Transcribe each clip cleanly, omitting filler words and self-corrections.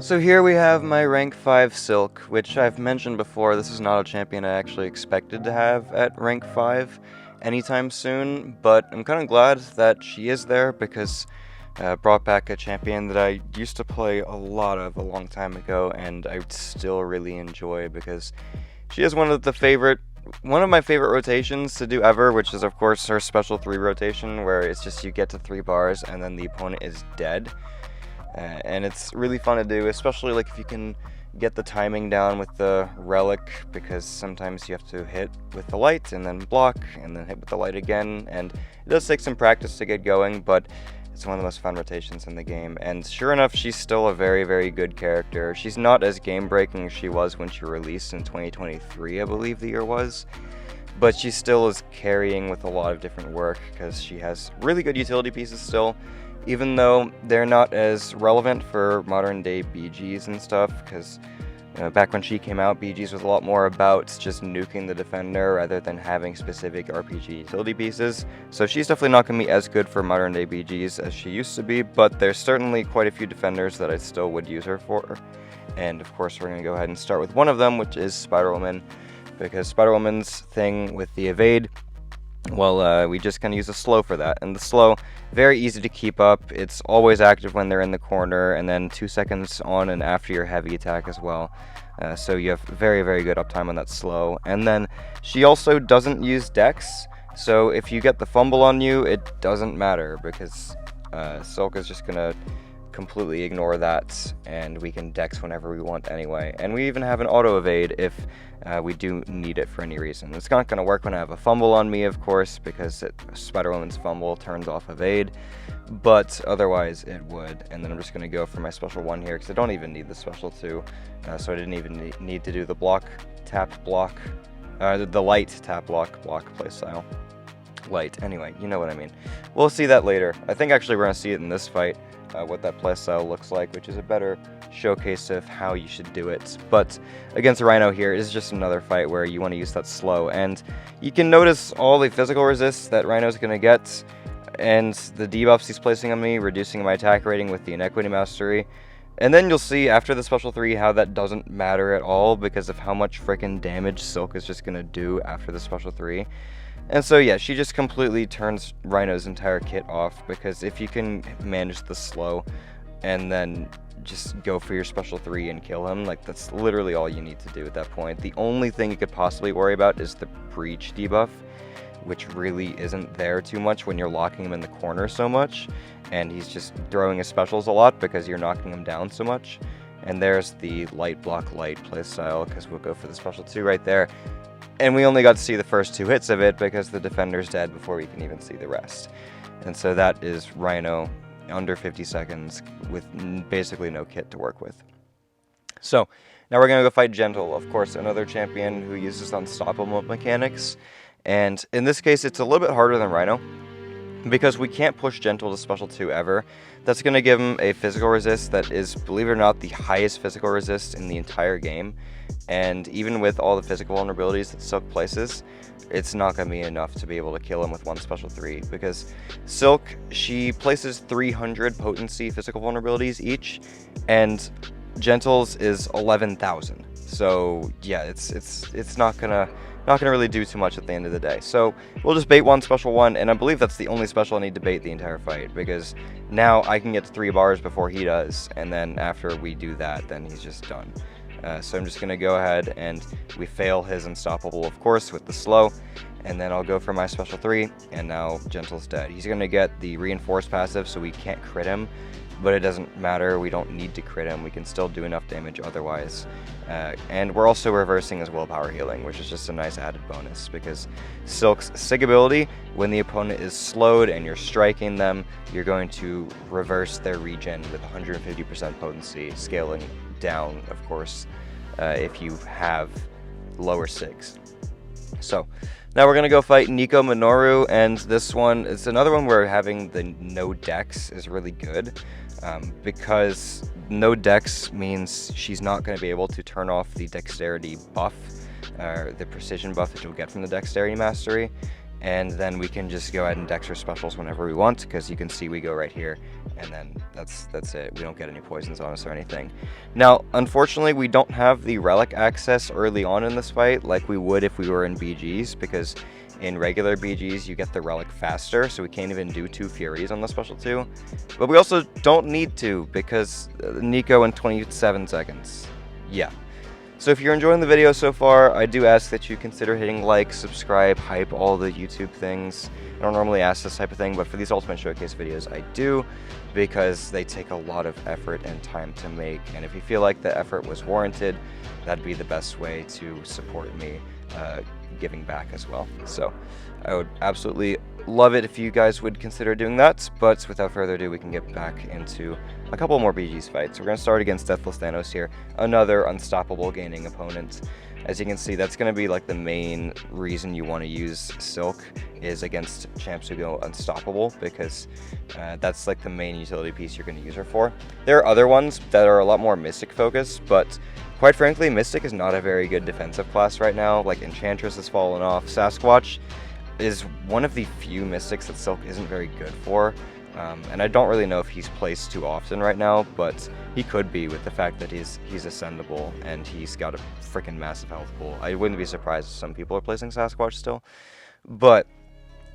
So here we have my rank 5 Silk, which I've mentioned before, this is not a champion I actually expected to have at rank 5 anytime soon, but I'm kind of glad that she is there because brought back a champion that I used to play a lot of a long time ago, and I still really enjoy because she is one of my favorite rotations to do ever, which is of course her special 3 rotation, where it's just you get to 3 bars and then the opponent is dead. And it's really fun to do, especially like if you can get the timing down with the relic, because sometimes you have to hit with the light and then block and then hit with the light again, and it does take some practice to get going, but it's one of the most fun rotations in the game. And sure enough, she's still a very, very good character. She's not as game-breaking as she was when she released in 2023, I believe the year was, but she still is carrying with a lot of different work because she has really good utility pieces still, even though they're not as relevant for modern day BGs and stuff, because back when she came out, BGs was a lot more about just nuking the defender rather than having specific RPG utility pieces. So she's definitely not going to be as good for modern day BGs as she used to be, but there's certainly quite a few defenders that I still would use her for. And of course we're going to go ahead and start with one of them, which is Spider-Woman, because Spider-Woman's thing with the evade, well, we just kind of use a slow for that, and the slow, very easy to keep up. It's always active when they're in the corner, and then 2 seconds on and after your heavy attack as well. So you have very, very good uptime on that slow. And then she also doesn't use Dex, so if you get the fumble on you, it doesn't matter, because Silk is just going to completely ignore that, and we can Dex whenever we want anyway. And we even have an auto evade if we do need it for any reason. It's not going to work when I have a fumble on me, of course, because Spider-Woman's fumble turns off evade, but otherwise it would. And then I'm just going to go for my special 1 here, because I don't even need the special 2, so I didn't even need to do the block, tap, block, the light, tap, block playstyle. Light, anyway, you know what I mean. We'll see that later. I think actually we're going to see it in this fight, what that playstyle looks like, which is a better showcase of how you should do it. But against Rhino here is just another fight where you want to use that slow, and you can notice all the physical resists that Rhino's going to get, and the debuffs he's placing on me, reducing my attack rating with the Inequity Mastery. And then you'll see after the special 3 how that doesn't matter at all because of how much freaking damage Silk is just going to do after the special 3. And so yeah, she just completely turns Rhino's entire kit off, because if you can manage the slow and then just go for your special 3 and kill him, like that's literally all you need to do at that point. The only thing you could possibly worry about is the breach debuff, which really isn't there too much when you're locking him in the corner so much, and he's just throwing his specials a lot because you're knocking him down so much. And there's the light block light playstyle, because we'll go for the special 2 right there. And we only got to see the first 2 hits of it because the defender's dead before we can even see the rest. And so that is Rhino under 50 seconds with basically no kit to work with. So now we're going to go fight Gentle, of course, another champion who uses unstoppable mechanics. And in this case, it's a little bit harder than Rhino, because we can't push Gentle to special 2 ever. That's going to give him a physical resist that is, believe it or not, the highest physical resist in the entire game. And even with all the physical vulnerabilities that Silk places, it's not going to be enough to be able to kill him with 1 special 3, because Silk, she places 300 potency physical vulnerabilities each, and Gentle's is 11,000. So yeah, it's not gonna really do too much at the end of the day. So we'll just bait 1 special 1, and I believe that's the only special I need to bait the entire fight, because now I can get to 3 bars before he does, and then after we do that, then he's just done. So I'm just going to go ahead and we fail his unstoppable, of course, with the slow, and then I'll go for my special 3, and now Gentle's dead. He's going to get the reinforced passive, so we can't crit him, but it doesn't matter. We don't need to crit him. We can still do enough damage otherwise. And we're also reversing his willpower healing, which is just a nice added bonus, because Silk's Sig ability, when the opponent is slowed and you're striking them, you're going to reverse their regen with 150% potency, scaling down, of course, if you have lower Sigs. So now we're going to go fight Nico Minoru, and this one is another one where having the no dex is really good, because no dex means she's not going to be able to turn off the dexterity buff, the precision buff that you'll get from the dexterity mastery. and then we can just go ahead and dex our specials whenever we want, because you can see we go right here, and then that's it. We don't get any poisons on us or anything. Now, unfortunately, we don't have the relic access early on in this fight like we would if we were in BGs, because in regular BGs you get the relic faster, so we can't even do 2 Furies on the special 2. But we also don't need to, because Nico in 27 seconds. Yeah. So if you're enjoying the video so far, I do ask that you consider hitting like, subscribe, hype, all the YouTube things. I don't normally ask this type of thing, but for these Ultimate Showcase videos, I do, because they take a lot of effort and time to make. And if you feel like the effort was warranted, that'd be the best way to support me giving back as well. So I would absolutely love it if you guys would consider doing that. But without further ado, we can get back into a couple more BGs fights. We're going to start against Deathless Thanos here, another unstoppable gaining opponent. As you can see, that's going to be like the main reason you want to use Silk, is against champs who go unstoppable, because that's like the main utility piece you're going to use her for. There are other ones that are a lot more Mystic focused, but quite frankly, Mystic is not a very good defensive class right now. Like Enchantress has fallen off. Sasquatch is one of the few Mystics that Silk isn't very good for. And I don't really know if he's placed too often right now, but he could be, with the fact that he's ascendable and he's got a freaking massive health pool. I wouldn't be surprised if some people are placing Sasquatch still. But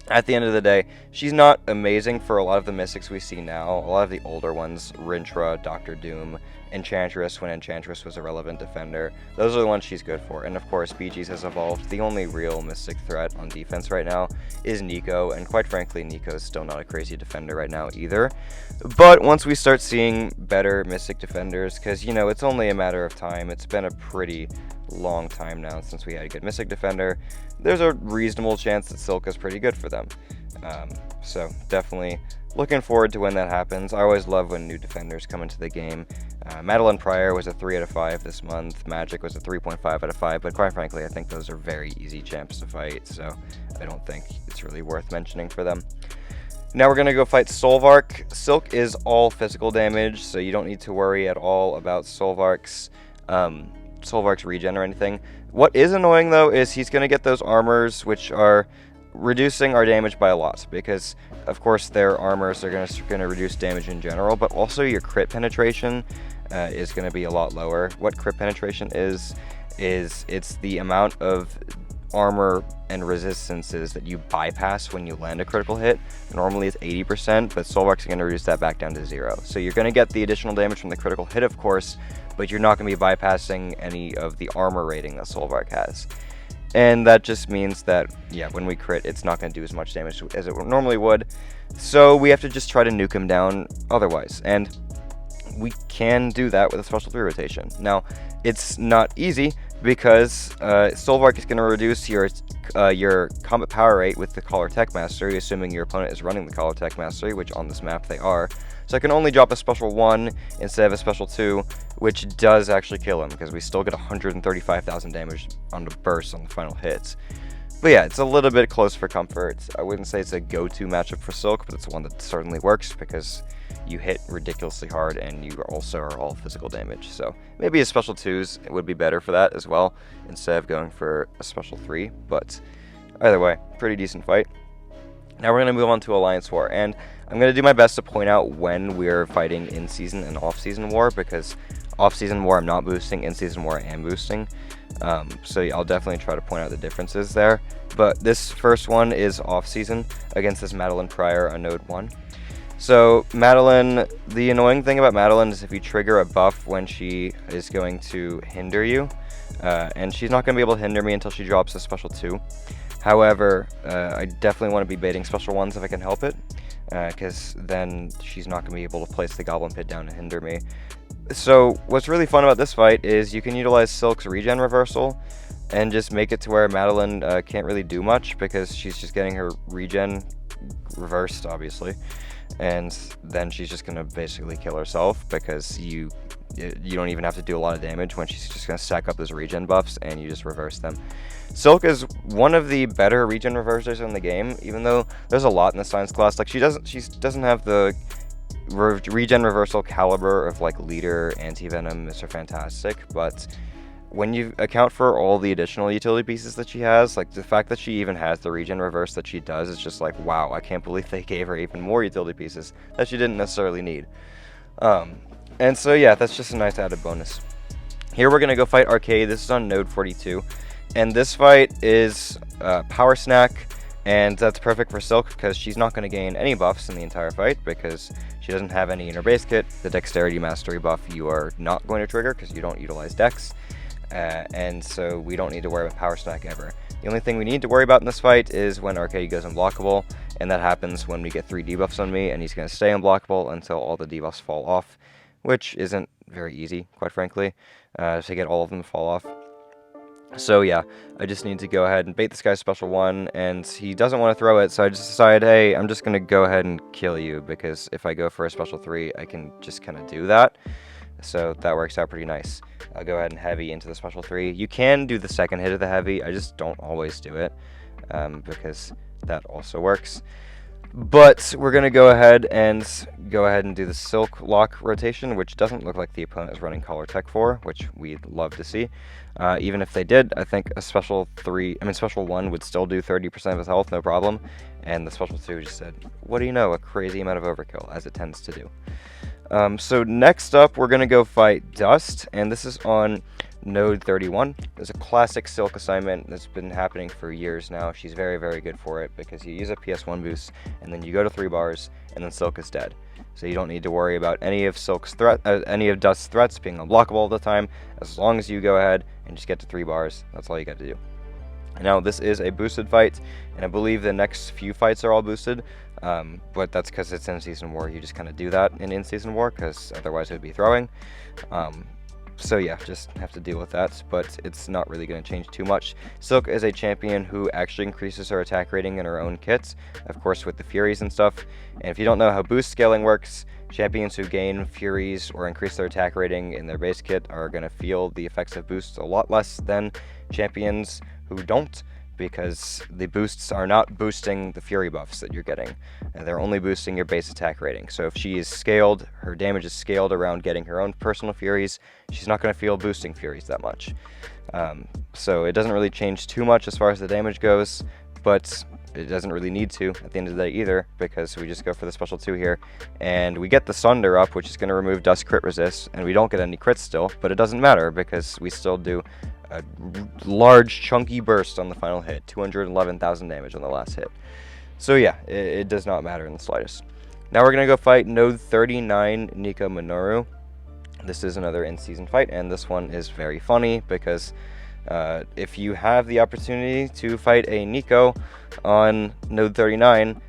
at the end of the day, she's not amazing for a lot of the Mystics we see now. A lot of the older ones, Rintrah, Doctor Doom, Enchantress when Enchantress was a relevant defender. Those are the ones she's good for. And of course, BGs has evolved. The only real Mystic threat on defense right now is Nico, and quite frankly, Nico's still not a crazy defender right now either. But once we start seeing better Mystic defenders, because, you know, it's only a matter of time. It's been a pretty long time now since we had a good Mystic defender. There's a reasonable chance that Silk is pretty good for them. So definitely looking forward to when that happens. I always love when new defenders come into the game. Madeline Pryor was a 3 out of 5 this month. Magic was a 3.5 out of 5, but quite frankly, I think those are very easy champs to fight, so I don't think it's really worth mentioning for them. Now we're going to go fight Solvark. Silk is all physical damage, so you don't need to worry at all about Solvark's regen or anything. What is annoying, though, is he's going to get those armors, which are reducing our damage by a lot, because of course their armors are going to reduce damage in general, but also your crit penetration is going to be a lot lower. What crit penetration is it's the amount of armor and resistances that you bypass when you land a critical hit. Normally it's 80%, but Solvark's going to reduce that back down to 0. So you're going to get the additional damage from the critical hit, of course, but you're not going to be bypassing any of the armor rating that Solvark has. And that just means that, yeah, when we crit, it's not going to do as much damage as it normally would. So we have to just try to nuke him down otherwise. And we can do that with a special 3 rotation. Now, it's not easy, because Solvark is going to reduce your combat power rate with the Collar Tech Mastery, assuming your opponent is running the Collar Tech Mastery, which on this map they are. So I can only drop a special 1 instead of a special 2, which does actually kill him, because we still get 135,000 damage on the burst on the final hits. But yeah, it's a little bit close for comfort. I wouldn't say it's a go-to matchup for Silk, but it's one that certainly works, because you hit ridiculously hard and you also are all physical damage. So maybe a special 2s would be better for that as well, instead of going for a special 3. But either way, pretty decent fight. Now we're going to move on to Alliance War, and I'm going to do my best to point out when we're fighting in-season and off-season war, because off-season war I'm not boosting, in-season war I am boosting. So yeah, I'll definitely try to point out the differences there. But this first one is off-season against this Madeline Pryor on Node 1. So Madeline, the annoying thing about Madeline is if you trigger a buff when she is going to hinder you, and she's not going to be able to hinder me until she drops a special 2. However, I definitely want to be baiting special 1s if I can help it, because then she's not going to be able to place the Goblin Pit down and hinder me. So what's really fun about this fight is you can utilize Silk's regen reversal and just make it to where Madeline can't really do much, because she's just getting her regen reversed, obviously, and then she's just going to basically kill herself, because you don't even have to do a lot of damage when she's just going to stack up those regen buffs and you just reverse them. Silk is one of the better regen reversers in the game, even though there's a lot in the science class. Like she doesn't have the regen reversal caliber of like Leader, Anti-Venom, Mr. Fantastic, but when you account for all the additional utility pieces that she has, like the fact that she even has the regen reverse that she does is just like, wow, I can't believe they gave her even more utility pieces that she didn't necessarily need. And so yeah, that's just a nice added bonus. Here we're going to go fight Arcade. This is on node 42. And this fight is Power Snack, and that's perfect for Silk because she's not going to gain any buffs in the entire fight because she doesn't have any in her base kit. The Dexterity Mastery buff you are not going to trigger because you don't utilize Dex. And so we don't need to worry about Power Snack ever. The only thing we need to worry about in this fight is when Arcade goes unblockable, and that happens when we get 3 debuffs on me, and he's going to stay unblockable until all the debuffs fall off, which isn't very easy, quite frankly, to get all of them to fall off. So yeah, I just need to go ahead and bait this guy's special 1, and he doesn't want to throw it, so I just decide, hey, I'm just going to go ahead and kill you, because if I go for a special 3, I can just kind of do that. So that works out pretty nice. I'll go ahead and heavy into the special 3. You can do the second hit of the heavy, I just don't always do it, because that also works. But we're going to go ahead and do the Silk Lock rotation, which doesn't look like the opponent is running Collar Tech for, which we'd love to see. Even if they did, I think a special 1 would still do 30% of his health, no problem. And the special 2 just said, what do you know, a crazy amount of overkill, as it tends to do. So next up, we're going to go fight Dust, and this is on node 31. There's a classic Silk assignment that's been happening for years now. She's very, very good for it because you use a PS1 boost, and then you go to 3 bars, and then Silk is dead. So you don't need to worry about any of Dust's threats being unblockable all the time. As long as you go ahead and just get to 3 bars, that's all you got to do. Now, this is a boosted fight, and I believe the next few fights are all boosted, but that's because it's in-season war. You just kind of do that in-season war, because otherwise it would be throwing. So yeah, just have to deal with that, but it's not really going to change too much. Silk is a champion who actually increases her attack rating in her own kits, of course with the Furies and stuff. And if you don't know how boost scaling works, champions who gain Furies or increase their attack rating in their base kit are going to feel the effects of boosts a lot less than champions who don't, because the boosts are not boosting the Fury buffs that you're getting, and they're only boosting your base attack rating. So if she is scaled, her damage is scaled around getting her own personal Furies, she's not going to feel boosting Furies that much. So it doesn't really change too much as far as the damage goes, but it doesn't really need to at the end of the day either, because we just go for the special 2 here, and we get the Sunder up, which is going to remove Dust crit resist, and we don't get any crits still, but it doesn't matter because we still do a large chunky burst on the final hit, 211,000 damage on the last hit. So yeah, it does not matter in the slightest. Now we're going to go fight node 39 Nico Minoru. This is another in-season fight, and this one is very funny because if you have the opportunity to fight a Nico on node 39,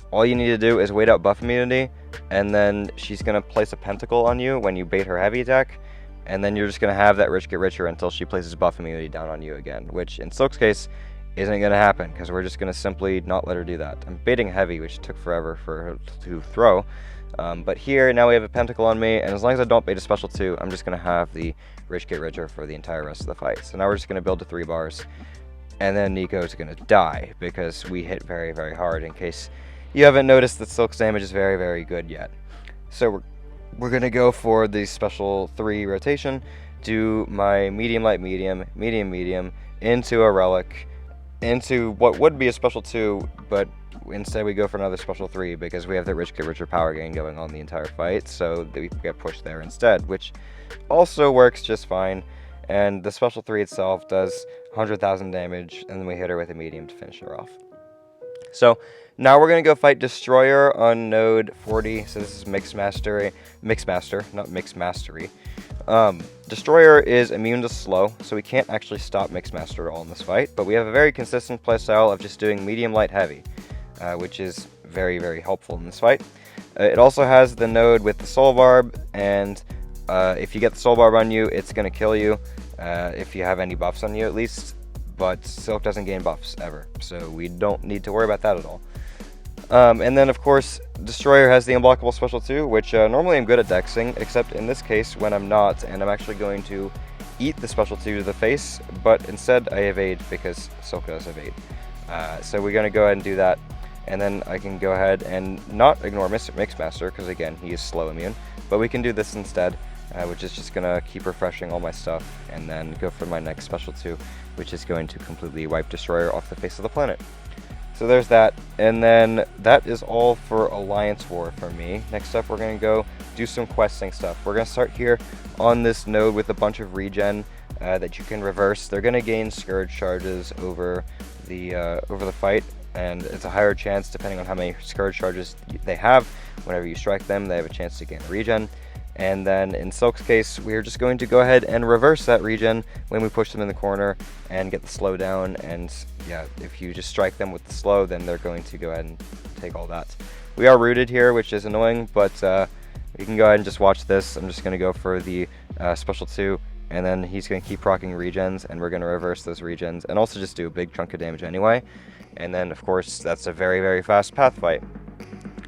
all you need to do is wait out buff immunity, and then she's going to place a pentacle on you when you bait her heavy attack, and then you're just going to have that rich get richer until she places buff immunity down on you again, which in Silk's case isn't going to happen because we're just going to simply not let her do that. I'm baiting heavy, which took forever for her to throw, but here now we have a pentacle on me, and as long as I don't bait a special 2, I'm just going to have the rich get richer for the entire rest of the fight. So now we're just going to build to 3 bars, and then Nico's going to die because we hit very, very hard, in case you haven't noticed that Silk's damage is very, very good yet. So we're going to go for the special 3 rotation, do my medium, light, medium, medium, medium, into a relic, into what would be a special 2, but instead we go for another special 3 because we have the rich get richer power gain going on the entire fight, so we get pushed there instead, which also works just fine. And the special 3 itself does 100,000 damage, and then we hit her with a medium to finish her off. So now we're going to go fight Destroyer on node 40. So this is Mixed Master, not Mixed Mastery. Destroyer is immune to slow, so we can't actually stop Mixed Master at all in this fight, but we have a very consistent playstyle of just doing medium, light, heavy, which is very, very helpful in this fight. It also has the node with the Soul Barb, and if you get the Soul Barb on you, it's going to kill you, if you have any buffs on you at least. But Silk doesn't gain buffs ever, so we don't need to worry about that at all. And then, of course, Destroyer has the unblockable special 2, which normally I'm good at dexing, except in this case when I'm not, and I'm actually going to eat the special 2 to the face, but instead I evade because Silk does evade. So we're going to go ahead and do that, and then I can go ahead and not ignore Mixed Master, because again, he is slow immune, but we can do this instead. which is just going to keep refreshing all my stuff, and then go for my next special 2, which is going to completely wipe Destroyer off the face of the planet. So there's that, and then that is all for Alliance War for me. Next up, we're going to go do some questing stuff. We're going to start here on this node with a bunch of regen that you can reverse. They're going to gain Scourge charges over the fight, and it's a higher chance depending on how many Scourge charges they have. Whenever you strike them, they have a chance to gain regen. And then in Silk's case, we're just going to go ahead and reverse that regen when we push them in the corner and get the slow down. And yeah, if you just strike them with the slow, then they're going to go ahead and take all that. We are rooted here, which is annoying, but you can go ahead and just watch this. I'm just going to go for the special 2, and then he's going to keep proccing regens, and we're going to reverse those regens and also just do a big chunk of damage anyway. And then, of course, that's a very, very fast path fight.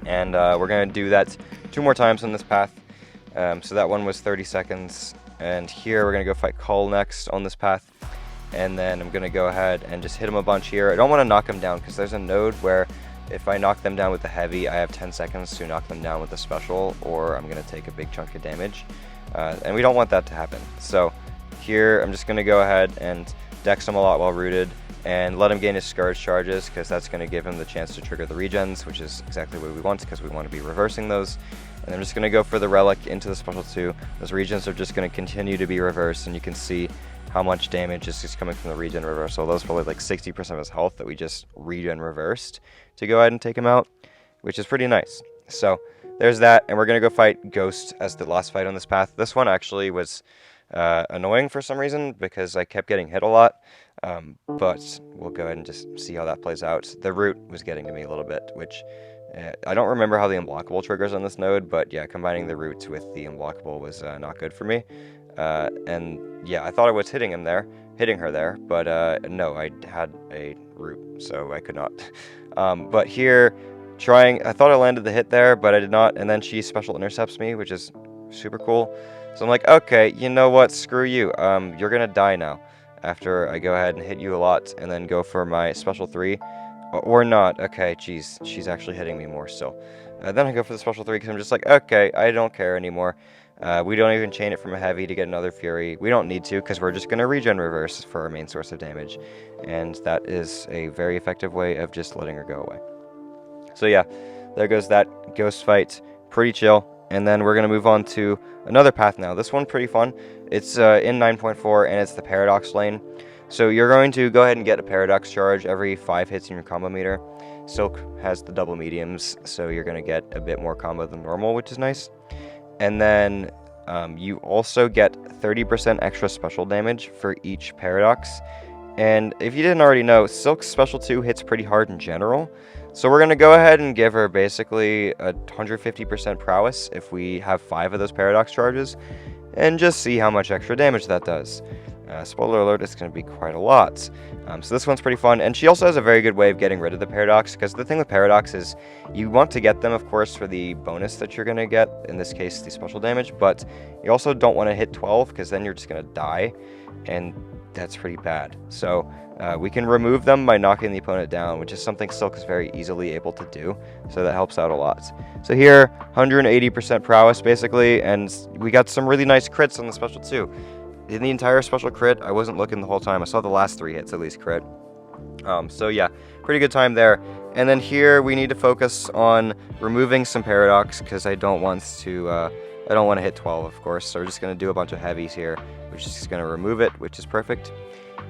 And we're going to do that 2 more times on this path. So that one was 30 seconds, and here we're going to go fight Cull next on this path, and then I'm going to go ahead and just hit him a bunch here. I don't want to knock him down because there's a node where if I knock them down with the heavy, I have 10 seconds to knock them down with the special, or I'm going to take a big chunk of damage, and we don't want that to happen. So here I'm just going to go ahead and dex him a lot while rooted, and let him gain his Scourge charges, because that's going to give him the chance to trigger the regens, which is exactly what we want, because we want to be reversing those. And I'm just going to go for the Relic into the special 2. Those regens are just going to continue to be reversed, and you can see how much damage is just coming from the regen reversal. That was probably like 60% of his health that we just regen reversed to go ahead and take him out, which is pretty nice. So there's that, and we're going to go fight Ghost as the last fight on this path. This one actually was annoying for some reason because I kept getting hit a lot, but we'll go ahead and just see how that plays out. The root was getting to me a little bit, which I don't remember how the unblockable triggers on this node, but yeah, combining the roots with the unblockable was not good for me. And yeah, I thought I was hitting her there, but no, I had a root, so I could not. But here, I thought I landed the hit there, but I did not, and then she special intercepts me, which is super cool. So I'm like, okay, you know what, screw you, you're gonna die now, after I go ahead and hit you a lot, and then go for my special 3. Or not. Okay, geez, she's actually hitting me more still. Then I go for the special 3 because I'm just like, okay, I don't care anymore. We don't even chain it from a heavy to get another Fury. We don't need to because we're just going to regen reverse for our main source of damage. And that is a very effective way of just letting her go away. So yeah, there goes that Ghost fight. Pretty chill. And then we're going to move on to another path now. This one pretty fun. It's in 9.4 and it's the Paradox lane. So you're going to go ahead and get a Paradox charge every 5 hits in your combo meter. Silk has the double mediums, so you're going to get a bit more combo than normal, which is nice. And then you also get 30% extra special damage for each Paradox. And if you didn't already know, Silk's special 2 hits pretty hard in general. So we're going to go ahead and give her basically a 150% prowess if we have 5 of those Paradox charges, and just see how much extra damage that does. Spoiler alert, it's going to be quite a lot. So this one's pretty fun, and she also has a very good way of getting rid of the Paradox, because the thing with Paradox is you want to get them, of course, for the bonus that you're going to get, in this case, the special damage, but you also don't want to hit 12, because then you're just going to die, and that's pretty bad. So we can remove them by knocking the opponent down, which is something Silk is very easily able to do, so that helps out a lot. So here, 180% prowess, basically, and we got some really nice crits on the special, too. In the entire special crit, I wasn't looking the whole time. I saw the last 3 hits at least crit. So yeah, pretty good time there. And then here we need to focus on removing some Paradox because I don't want to hit 12, of course. So we're just going to do a bunch of heavies here, which is going to remove it, which is perfect.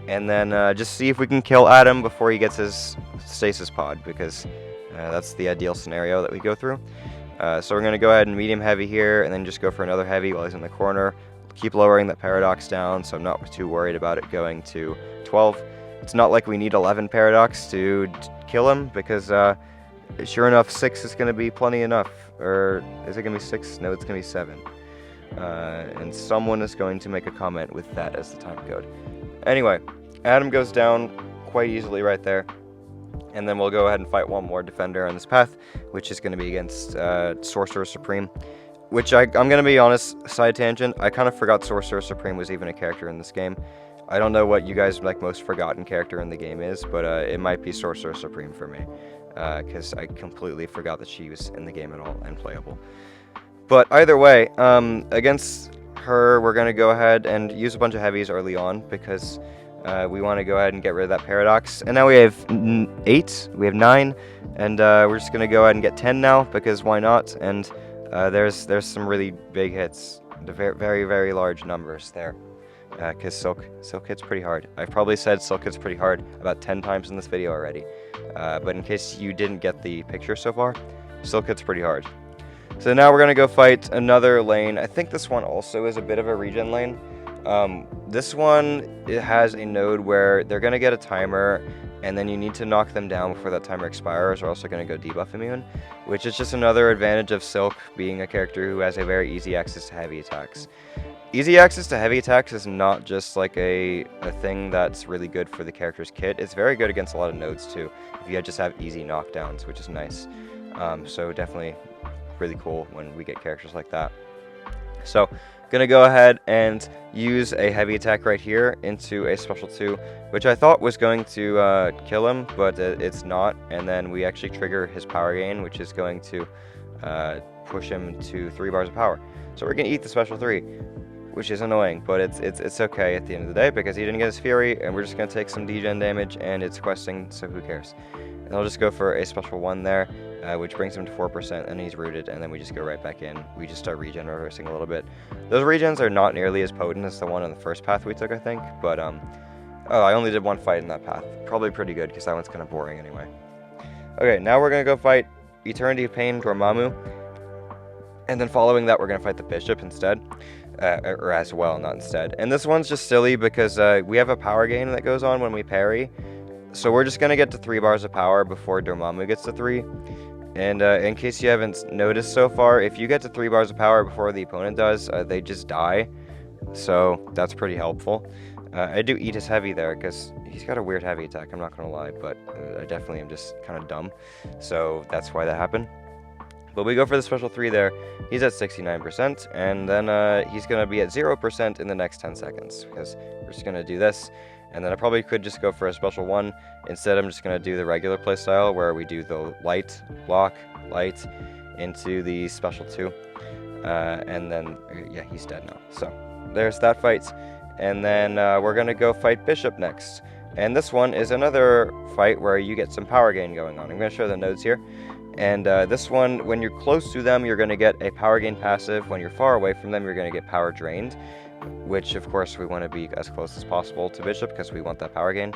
And then just see if we can kill Adam before he gets his stasis pod, because that's the ideal scenario that we go through. So we're going to go ahead and medium heavy here, and then just go for another heavy while he's in the corner. Keep lowering that Paradox down, so I'm not too worried about it going to 12. It's not like we need 11 Paradox to kill him, because sure enough, 6 is going to be plenty enough. Or is it going to be 6? No, it's going to be 7. And someone is going to make a comment with that as the time code. Anyway, Adam goes down quite easily right there. And then we'll go ahead and fight one more defender on this path, which is going to be against Sorcerer Supreme. Which I'm going to be honest, side tangent, I kind of forgot Sorcerer Supreme was even a character in this game. I don't know what you guys' most forgotten character in the game is, but it might be Sorcerer Supreme for me. Because I completely forgot that she was in the game at all and playable. But either way, against her, we're going to go ahead and use a bunch of heavies early on because we want to go ahead and get rid of that paradox. And now we have 8, we have 9, and we're just going to go ahead and get 10 now because why not? And there's some really big hits, the very, very large numbers there. Because Silk hits pretty hard. I've probably said Silk hits pretty hard about 10 times in this video already. But in case you didn't get the picture so far, Silk hits pretty hard. So now we're going to go fight another lane. I think this one also is a bit of a regen lane. This one, it has a node where they're going to get a timer, and then you need to knock them down before that timer expires, or else they're going to go debuff immune, which is just another advantage of Silk being a character who has a very easy access to heavy attacks. Easy access to heavy attacks is not just like a thing that's really good for the character's kit. It's very good against a lot of nodes too, if you just have easy knockdowns, which is nice. So definitely really cool when we get characters like that. So gonna go ahead and use a heavy attack right here into a special 2, which I thought was going to kill him, but it's not. And then we actually trigger his power gain, which is going to push him to 3 bars of power. So we're gonna eat the special 3. Which is annoying, but it's okay at the end of the day because he didn't get his Fury, and we're just going to take some degen damage, and it's questing, so who cares. And I'll just go for a special 1 there, which brings him to 4%, and he's rooted, and then we just go right back in. We just start regen reversing a little bit. Those regens are not nearly as potent as the one on the first path we took, I think, but oh, I only did 1 fight in that path. Probably pretty good because that one's kind of boring anyway. Okay, now we're going to go fight Eternity of Pain Dormammu, and then following that we're going to fight the Bishop instead. Or as well, not instead. And this one's just silly because we have a power gain that goes on when we parry. So we're just going to get to 3 bars of power before Dormammu gets to 3. And in case you haven't noticed so far, if you get to 3 bars of power before the opponent does, they just die. So that's pretty helpful. I do eat his heavy there because he's got a weird heavy attack, I'm not going to lie. But I definitely am just kind of dumb. So that's why that happened. But we go for the special 3 there. He's at 69%, and then he's going to be at 0% in the next 10 seconds, because we're just going to do this. And then I probably could just go for a special 1. Instead, I'm just going to do the regular playstyle, where we do the light, block, light, into the special 2. And then, yeah, he's dead now. So, there's that fight. And then we're going to go fight Bishop next. And this one is another fight where you get some power gain going on. I'm going to show the nodes here. And this one, when you're close to them, you're going to get a power gain passive. When you're far away from them, you're going to get power drained, which, of course, we want to be as close as possible to Bishop because we want that power gain.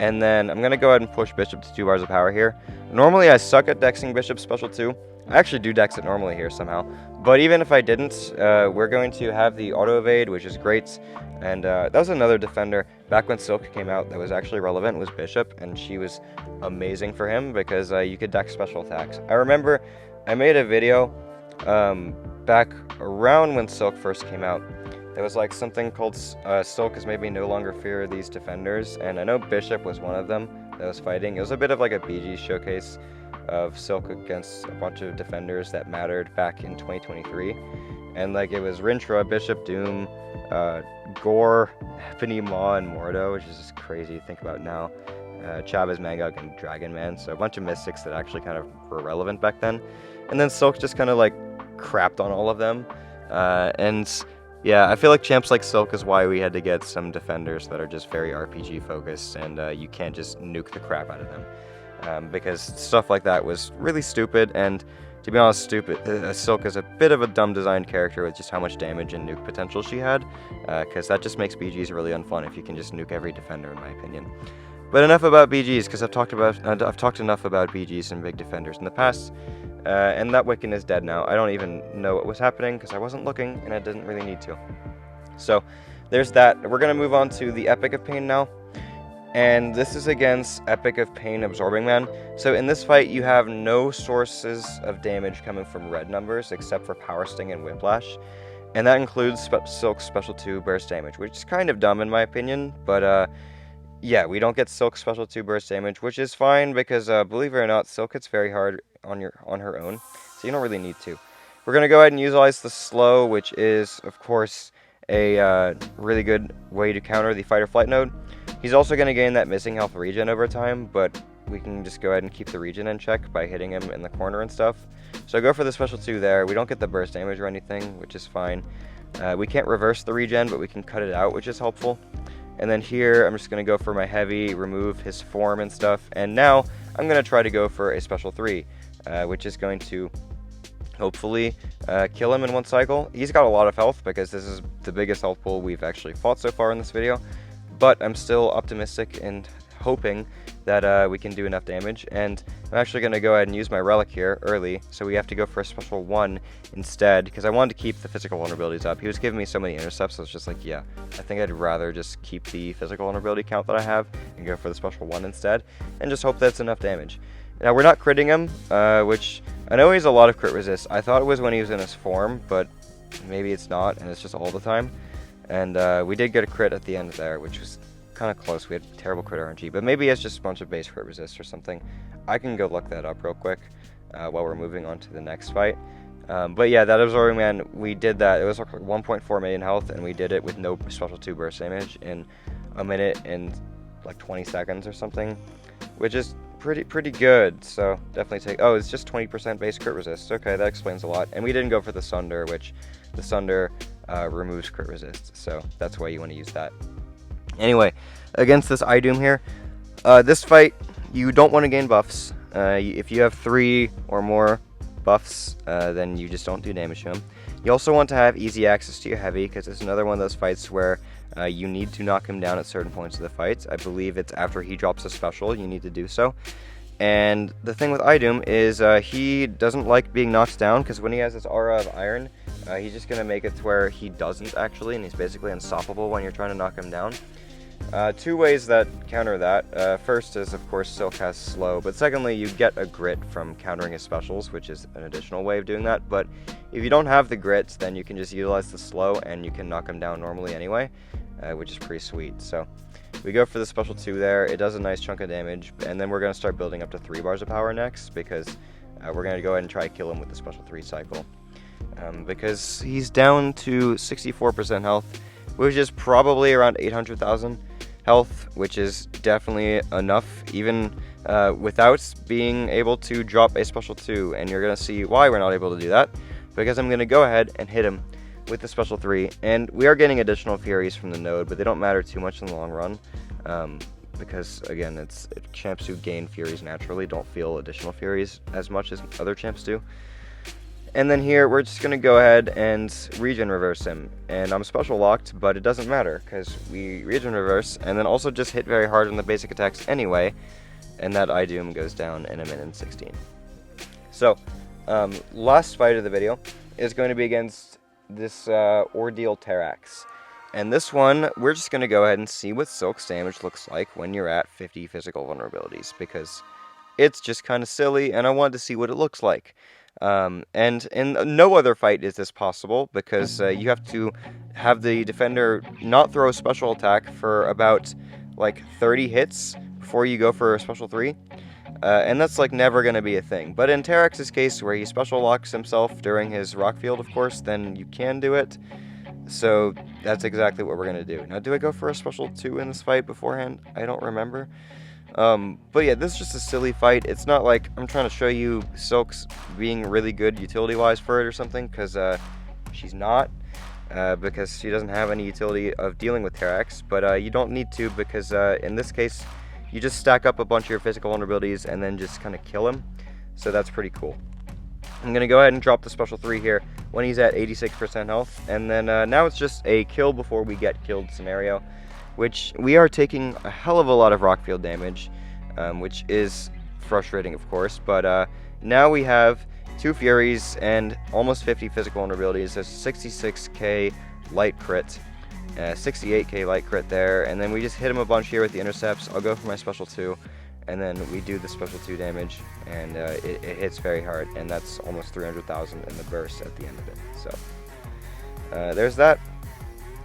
And then I'm going to go ahead and push Bishop to 2 bars of power here. Normally, I suck at dexing Bishop special 2. I actually do dex it normally here somehow. But even if I didn't, we're going to have the auto evade, which is great. And that was another defender back when Silk came out that was actually relevant, was Bishop, and she was amazing for him because you could dex special attacks. I remember I made a video back around when Silk first came out. There was like something called Silk is maybe no longer fear these defenders, and I know Bishop was one of them that was fighting. It was a bit of like a BGs showcase of Silk against a bunch of defenders that mattered back in 2023. And like it was Rintra, Bishop, Doom, Gore, Hepany, Maw, and Mordo, which is just crazy to think about now. Chavez, Mangog, and Dragon Man, so a bunch of mystics that actually kind of were relevant back then. And then Silk just kind of like crapped on all of them. And yeah, I feel like champs like Silk is why we had to get some defenders that are just very RPG focused, and you can't just nuke the crap out of them. Because stuff like that was really stupid, and to be honest, Silk is a bit of a dumb designed character with just how much damage and nuke potential she had, because that just makes BGs really unfun if you can just nuke every defender, in my opinion. But enough about BGs, because I've talked enough about BGs and big defenders in the past, and that Wiccan is dead now. I don't even know what was happening because I wasn't looking, and I didn't really need to. So there's that. We're going to move on to the Epoch of Pain now. And this is against Epoch of Pain Absorbing Man. So in this fight, you have no sources of damage coming from red numbers except for Power Sting and Whiplash. And that includes Silk's Special 2 burst damage, which is kind of dumb in my opinion. But yeah, we don't get Silk's Special 2 burst damage, which is fine because believe it or not, Silk hits very hard on her own. So you don't really need to. We're going to go ahead and utilize the slow, which is, of course, a really good way to counter the fight or flight node. He's also going to gain that missing health regen over time, but we can just go ahead and keep the regen in check by hitting him in the corner and stuff. So I go for the special 2 there. We don't get the burst damage or anything, which is fine. We can't reverse the regen, but we can cut it out, which is helpful. And then here, I'm just going to go for my heavy, remove his form and stuff. And now, I'm going to try to go for a special 3, which is going to hopefully kill him in one cycle. He's got a lot of health because this is the biggest health pool we've actually fought so far in this video. But I'm still optimistic and hoping that we can do enough damage, and I'm actually going to go ahead and use my relic here early, so we have to go for a special 1 instead, because I wanted to keep the physical vulnerabilities up. He was giving me so many intercepts, so it's just like, yeah, I think I'd rather just keep the physical vulnerability count that I have and go for the special 1 instead, and just hope that's enough damage. Now, we're not critting him, which I know he's a lot of crit resist. I thought it was when he was in his form, but maybe it's not, and it's just all the time. And we did get a crit at the end there, which was kind of close. We had terrible crit RNG, but maybe it's just a bunch of base crit resist or something. I can go look that up real quick while we're moving on to the next fight. But yeah, that Absorbing Man, we did that. It was like 1.4 million health, and we did it with no special 2 burst damage in a minute and like 20 seconds or something, which is pretty good. So definitely take. Oh, it's just 20% base crit resist. Okay, that explains a lot. And we didn't go for the Sunder, which the Sunder removes crit resist, so that's why you want to use that. Anyway, against this Idoom here, this fight, you don't want to gain buffs. If you have 3 or more buffs, then you just don't do damage to him. You also want to have easy access to your heavy, because it's another one of those fights where you need to knock him down at certain points of the fight. I believe it's after he drops a special, you need to do so. And the thing with Idoom is he doesn't like being knocked down, because when he has this aura of iron, he's just going to make it to where he doesn't actually, and he's basically unstoppable when you're trying to knock him down. 2 ways that counter that. First is, of course, Silk has slow, but secondly, you get a grit from countering his specials, which is an additional way of doing that. But if you don't have the grits, then you can just utilize the slow, and you can knock him down normally anyway, which is pretty sweet. So we go for the special 2 there. It does a nice chunk of damage, and then we're going to start building up to 3 bars of power next, because we're going to go ahead and try to kill him with the special 3 cycle. Because he's down to 64% health, which is probably around 800,000 health, which is definitely enough, even without being able to drop a special 2, and you're going to see why we're not able to do that, because I'm going to go ahead and hit him with the special 3, and we are getting additional Furies from the node, but they don't matter too much in the long run, because, again, champs who gain Furies naturally don't feel additional Furies as much as other champs do. And then here, we're just going to go ahead and regen reverse him. And I'm special locked, but it doesn't matter, because we regen reverse, and then also just hit very hard on the basic attacks anyway, and that Idoom goes down in a minute and 16. So, last fight of the video is going to be against this Ordeal Terrax. And this one, we're just going to go ahead and see what Silk's damage looks like when you're at 50 physical vulnerabilities, because it's just kind of silly, and I wanted to see what it looks like. And in no other fight is this possible, because you have to have the defender not throw a special attack for about like 30 hits before you go for a special 3, and that's like never going to be a thing. But in Terrax's case, where he special locks himself during his rock field, of course, then you can do it. So that's exactly what we're going to do. Now, do I go for a special 2 in this fight beforehand? I don't remember. But yeah, this is just a silly fight. It's not like I'm trying to show you Silk's being really good utility-wise for it or something, because she's not, because she doesn't have any utility of dealing with Terrax, but you don't need to, because in this case, you just stack up a bunch of your physical vulnerabilities and then just kind of kill him, so that's pretty cool. I'm going to go ahead and drop the special 3 here when he's at 86% health, and then now it's just a kill before we get killed scenario, which we are taking a hell of a lot of rock field damage, which is frustrating, of course, but now we have 2 Furies and almost 50 physical vulnerabilities. There's 66k light crit, 68k light crit there, and then we just hit him a bunch here with the intercepts. I'll go for my special 2, and then we do the special 2 damage, and it hits very hard, and that's almost 300,000 in the burst at the end of it. So there's that.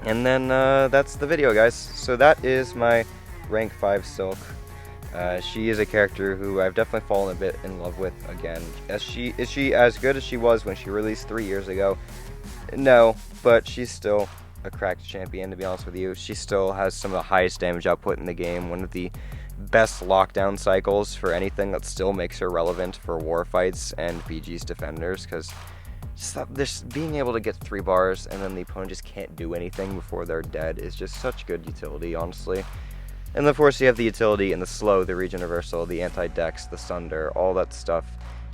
And then that's the video, guys. So that is my rank 5 Silk. She is a character who I've definitely fallen a bit in love with again. Is she as good as she was when she released 3 years ago? No, but she's still a cracked champion, to be honest with you. She still has some of the highest damage output in the game, one of the best lockdown cycles for anything that still makes her relevant for war fights and BGs defenders, because just being able to get 3 bars and then the opponent just can't do anything before they're dead is just such good utility, honestly. And of course you have the utility in the slow, the regen reversal, the anti-dex, the sunder, all that stuff.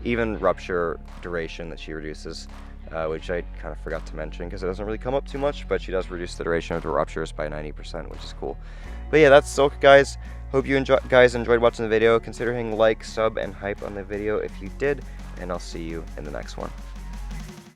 Even rupture duration that she reduces, which I kind of forgot to mention because it doesn't really come up too much, but she does reduce the duration of the ruptures by 90%, which is cool. But yeah, that's Silk, guys. Hope you guys enjoyed watching the video. Consider hitting like, sub, and hype on the video if you did, and I'll see you in the next one.